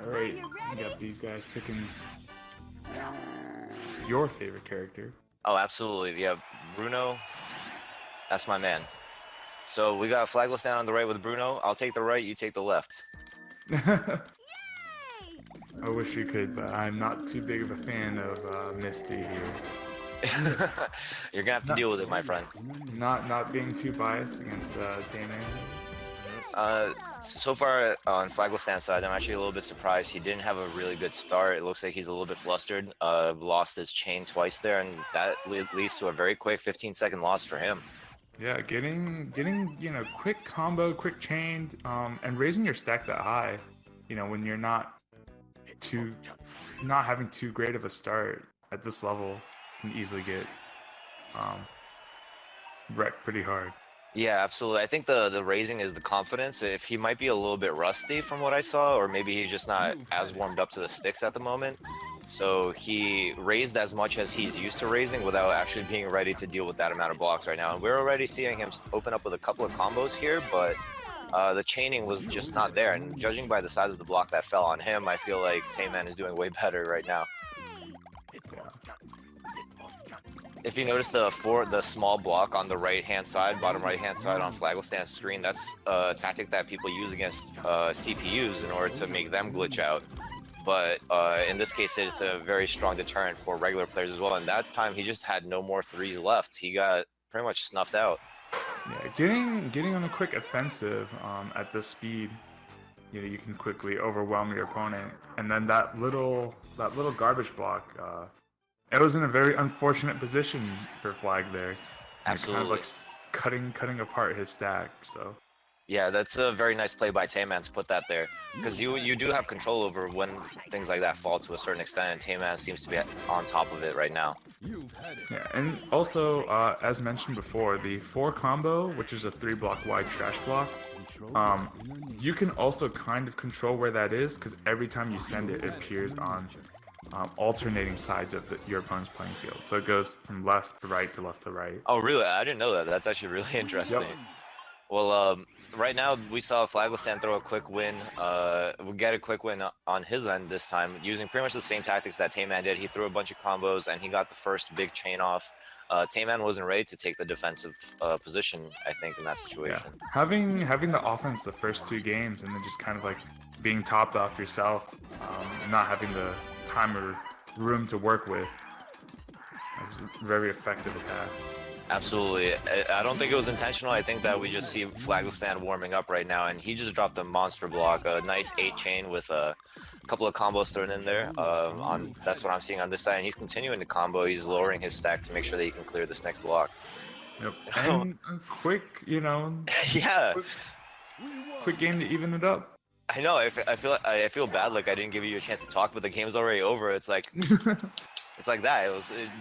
Alright, you got these guys picking your favorite character. Oh, absolutely. Yeah, Bruno, that's my man. So we got flagalstan on the right with Bruno. I'll take the right, you take the left. I wish you could, but I'm not too big of a fan of Misty here. You're gonna have to deal with it, my friend. Not being too biased against Tayman. So far on flagalstan's side, I'm actually a little bit surprised. He didn't have a really good start. It looks like he's a little bit flustered. Lost his chain twice there, and that leads to a very quick 15-second loss for him. Yeah, getting quick combo, quick chain, and raising your stack that high, when you're not having too great of a start at this level, can easily get wrecked pretty hard. Yeah, absolutely. I think the raising is the confidence. If he might be a little bit rusty from what I saw, or maybe he's just not as warmed up to the sticks at the moment. So he raised as much as he's used to raising without actually being ready to deal with that amount of blocks right now. And we're already seeing him open up with a couple of combos here, but the chaining was just not there. And judging by the size of the block that fell on him, I feel like Tayman is doing way better right now. If you notice the small block on the right-hand side, bottom right-hand side on flagalstan's screen, that's a tactic that people use against CPUs in order to make them glitch out. But in this case, it's a very strong deterrent for regular players as well. And that time, he just had no more threes left. He got pretty much snuffed out. Yeah, getting on a quick offensive at this speed, you can quickly overwhelm your opponent. And then that little garbage block. It was in a very unfortunate position for Flag there. Absolutely. Kind of cutting apart his stack. So. Yeah, that's a very nice play by Tayman to put that there, because you do have control over when things like that fall to a certain extent, and Tayman seems to be on top of it right now. Yeah, and also, as mentioned before, the 4 combo, which is a 3-block wide trash block, you can also kind of control where that is, because every time you send it, it appears on alternating sides of your opponent's playing field. So it goes from left to right to left to right. Oh, really? I didn't know that. That's actually really interesting. Yep. Well, right now we saw flagalstan throw a quick win. We get a quick win on his end this time, using pretty much the same tactics that Tayman did. He threw a bunch of combos and he got the first big chain off. Tayman wasn't ready to take the defensive position, I think, in that situation. Yeah. Having the offense the first 2 games and then just kind of like being topped off yourself, not having the time or room to work with. That's a very effective attack. Absolutely. I don't think it was intentional. I think that we just see flagalstan warming up right now, and he just dropped a monster block, a nice 8 chain with a couple of combos thrown in there. That's what I'm seeing on this side, and he's continuing to combo. He's lowering his stack to make sure that he can clear this next block. Yep. And quick, yeah. Quick game to even it up. I know. I feel bad. Like I didn't give you a chance to talk, but the game's already over. It's like it's like that.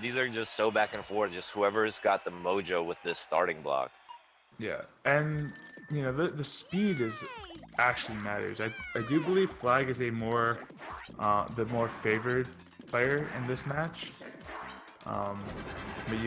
These are just so back and forth. Just whoever's got the mojo with this starting block. Yeah, and the speed is actually matters. I do believe Flag is the more favored player in this match. But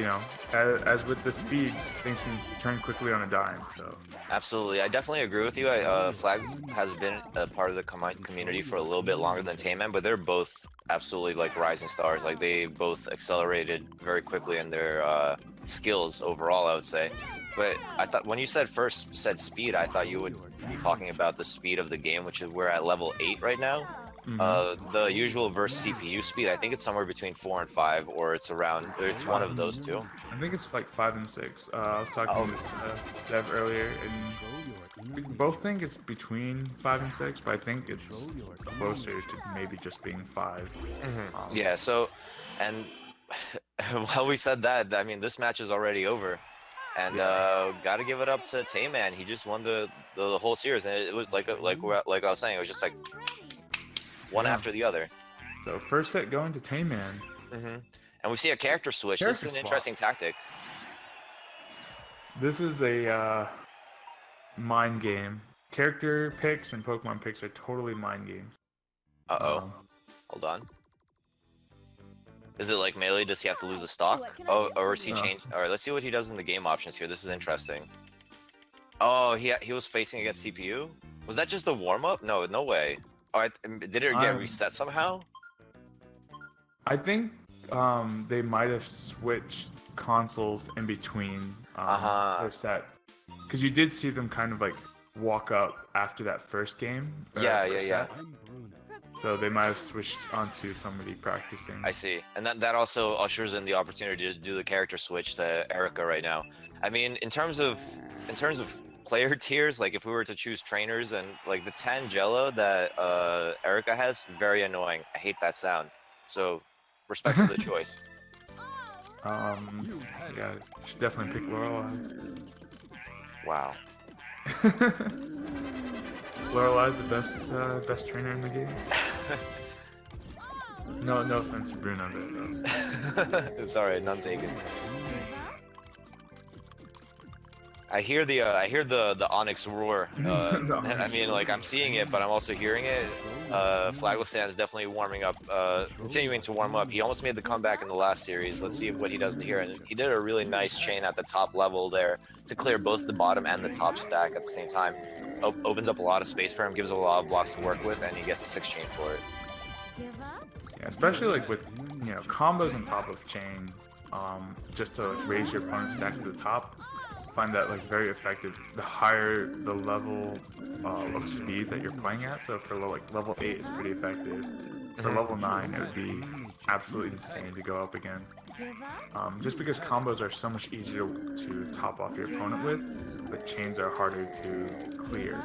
as with the speed, things can turn quickly on a dime. So absolutely, I definitely agree with you. Flag has been a part of the community for a little bit longer than Tayman, but they're both absolutely like rising stars. Like they both accelerated very quickly in their skills overall, I would say. But I thought when you said speed, I thought you would be talking about the speed of the game, which is we're at level 8 right now. Mm-hmm. The usual versus CPU speed, I think it's somewhere between 4 and 5, or it's one of those two. I think it's like 5 and 6. I was talking with Dev earlier, and we both think it's between 5 and 6, but I think it's closer to maybe just being 5. Mm-hmm. Yeah. So, and while we said that, I mean, this match is already over. And got to give it up to Tayman. He just won the whole series, and it was like I was saying, it was just like one after the other. So first set going to Tayman. Mm-hmm. And we see a character switch. This is an interesting tactic. This is a mind game. Character picks and Pokemon picks are totally mind games. Hold on. Is it like melee? Does he have to lose a stock? Oh, or is he changed? All right, let's see what he does in the game options here. This is interesting. Oh, he was facing against CPU? Was that just a warm-up? No way. Oh, did it get reset somehow? I think they might have switched consoles in between their sets, because you did see them kind of like walk up after that first game. Yeah. So they might have switched onto somebody practicing. I see, and that also ushers in the opportunity to do the character switch to Erica right now. I mean, in terms of player tiers, like if we were to choose trainers, and like the Tangela that Erica has, very annoying. I hate that sound. So, respect for the choice. Yeah, you should definitely pick Lorelei. Wow. Lorelai's the best trainer in the game. No offense to Bruno, but It's alright, none taken. I hear the Onyx roar. I mean, like, I'm seeing it, but I'm also hearing it. flagalstan is definitely warming up, continuing to warm up. He almost made the comeback in the last series. Let's see what he does here. And he did a really nice chain at the top level there to clear both the bottom and the top stack at the same time. Opens up a lot of space for him, gives him a lot of blocks to work with, and he gets a 6 chain for it. Yeah, especially like with combos on top of chains, just to like raise your opponent's stack to the top. Find that like very effective. The higher the level of speed that you're playing at, so for level 8 it's pretty effective. For level 9 it would be absolutely insane to go up against. Just because combos are so much easier to top off your opponent with, the chains are harder to clear.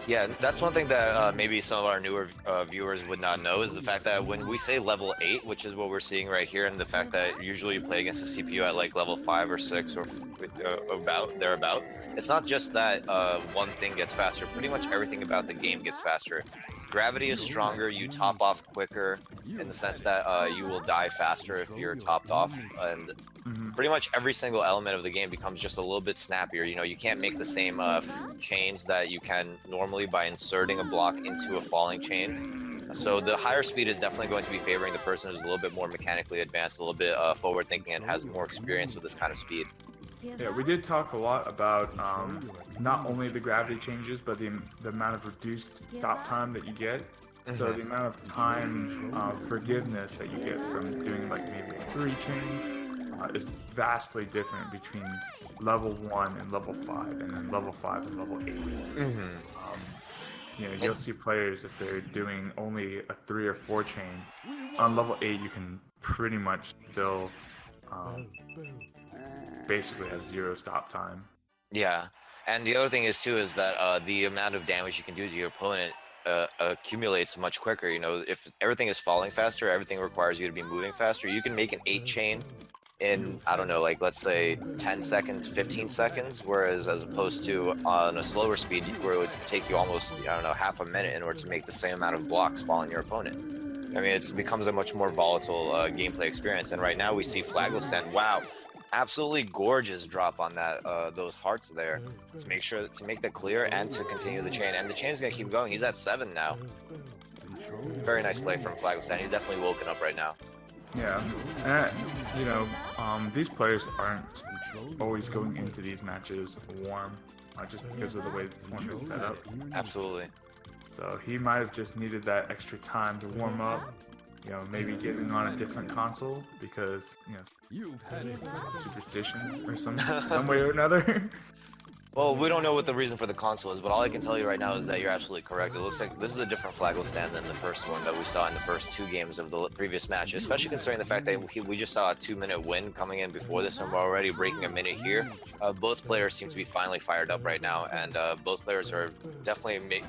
Yeah, that's one thing that maybe some of our newer viewers would not know, is the fact that when we say level 8, which is what we're seeing right here, and the fact that usually you play against a CPU at like level 5 or 6 or thereabout, it's not just that one thing gets faster. Pretty much everything about the game gets faster. Gravity is stronger, you top off quicker, in the sense that you will die faster if you're topped off, and pretty much every single element of the game becomes just a little bit snappier. You can't make the same chains that you can normally by inserting a block into a falling chain. So the higher speed is definitely going to be favoring the person who's a little bit more mechanically advanced, a little bit forward thinking, and has more experience with this kind of speed. Yeah, we did talk a lot about not only the gravity changes, but the amount of reduced stop time that you get. So the amount of time forgiveness that you get from doing like maybe a 3 chain is vastly different between level 1 and level 5, and then level 5 and level 8. You'll see players, if they're doing only a 3 or 4 chain, on level 8 you can pretty much still basically have 0 stop time. Yeah, and the other thing is too is that the amount of damage you can do to your opponent accumulates much quicker. If everything is falling faster, everything requires you to be moving faster. You can make an 8 chain in, I don't know, like let's say 10 seconds, 15 seconds, whereas as opposed to on a slower speed where it would take you almost, I don't know, half a minute in order to make the same amount of blocks fall on your opponent. I mean, it becomes a much more volatile gameplay experience, and right now we see flagalstan, wow, absolutely gorgeous drop on that those hearts there to make the clear and to continue the chain, and the chain is gonna keep going. He's at 7 now. Very nice play from flagalstan. He's definitely woken up right now. Yeah, and these players aren't always going into these matches warm, just because of the way the tournament's set up. Absolutely. So he might have just needed that extra time to warm up. Maybe getting on a different console because, superstition or some way or another. Well, we don't know what the reason for the console is, but all I can tell you right now is that you're absolutely correct. It looks like this is a different flagalstan than the first one that we saw in the first 2 games of the previous match, especially considering the fact that we just saw a 2-minute win coming in before this, and we're already breaking a minute here. Both players seem to be finally fired up right now, and both players are definitely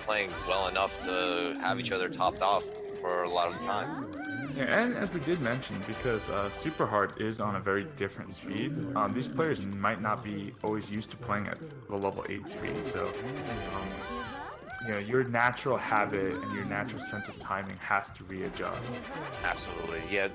playing well enough to have each other topped off for a lot of the time. Yeah, and as we did mention, because Super Hard is on a very different speed, these players might not be always used to playing at the level 8 speed, so your natural habit and your natural sense of timing has to readjust. Absolutely, yeah.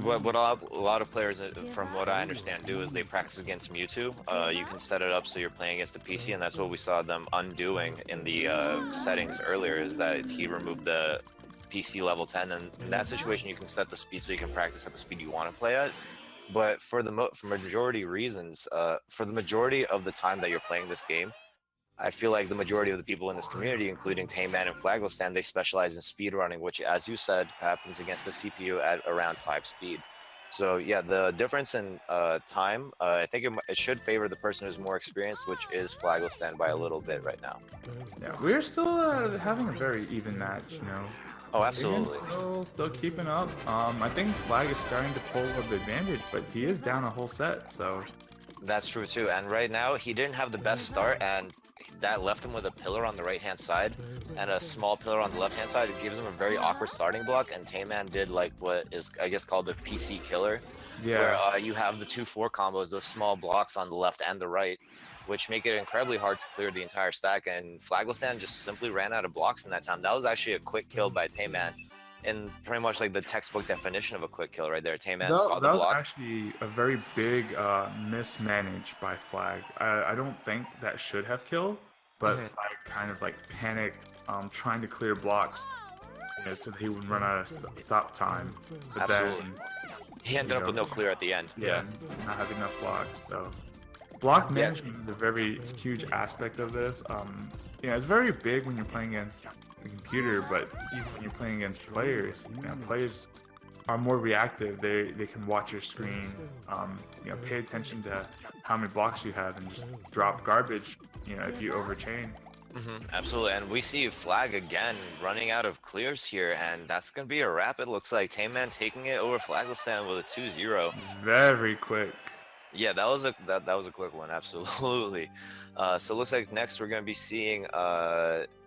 What a lot of players, from what I understand, do is they practice against Mewtwo. You can set it up so you're playing against a PC, and that's what we saw them undoing in the settings earlier, is that he removed the PC level 10, and in that situation you can set the speed so you can practice at the speed you want to play at. But for majority reasons, for the majority of the time that you're playing this game, I feel like the majority of the people in this community, including Tayman and flagalstan, they specialize in speed running, which, as you said, happens against the CPU at around 5 speed. So yeah, the difference in time, I think it should favor the person who's more experienced, which is flagalstan by a little bit right now. Yeah, we're still having a very even match, you know. Oh, Higgins absolutely. still keeping up. I think Flag is starting to pull up the advantage, but he is down a whole set, so That's true too. And right now, he didn't have the best start, and that left him with a pillar on the right-hand side and a small pillar on the left-hand side. It gives him a very awkward starting block, and Tayman did like what is, I guess, called the PC killer, where yeah. you have the 2-4 combos, those small blocks on the left and the right, which make it incredibly hard to clear the entire stack. And flagalstan just simply ran out of blocks in that time. That was actually a quick kill by Tayman, and pretty much like the textbook definition of a quick kill right there. Tayman saw the That was block. actually a very big mismanage by Flag. I don't think that should have killed, but Flag kind of like panicked, trying to clear blocks, you know, so that he would run out of stop time. But Absolutely. then, He ended up with no clear at the end. yeah, not having enough blocks. So block management is a very huge aspect of this. You know, it's very big when you're playing against the computer, but even when you're playing against players, you know, players are more reactive. They can watch your screen, you know, pay attention to how many blocks you have and just drop garbage, you know, if you overchain. Absolutely, and we see Flag again running out of clears here, and that's gonna be a wrap. It looks like Tayman taking it over flagalstan with a 2-0. Very quick. Yeah, that was a quick one, absolutely. So it looks like next we're gonna be seeing